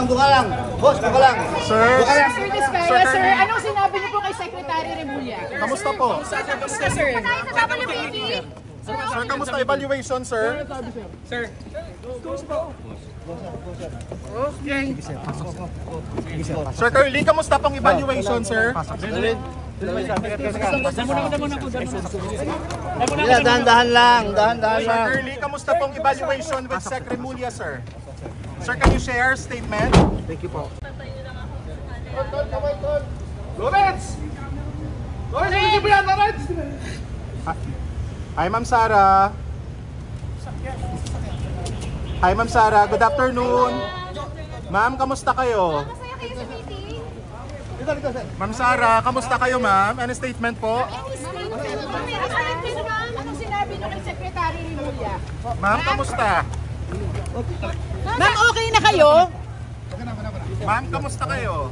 buka lang. Boss, buka lang. Sir, Sir Diskaya, sir, anong sinabi niyo po kay Secretary Remulla? kamusta po? Kamusta, sir? Sir, kamusta evaluation, sir? Sir. Sir Curly, kamusta pong evaluation, sir? Dahan-dahan lang, dahan-dahan Sir lang. Curly, kamusta pong evaluation with Sec Remulla, sir? Sir, can you share statement? Thank you po. Lawrence! Lawrence, hindi mo yan, Lawrence! Hi, Ma'am Sara. Hi, Ma'am Sara. Good afternoon. Ma'am, kamusta kayo? Masaya kayo sa meeting? Ma'am Sara, kamusta kayo, ma'am? Any statement po? Anong sinabi niyo kay Secretary Remulla? Ma'am, kamusta? Ma'am, okay na kayo? Ma'am, kamusta kayo?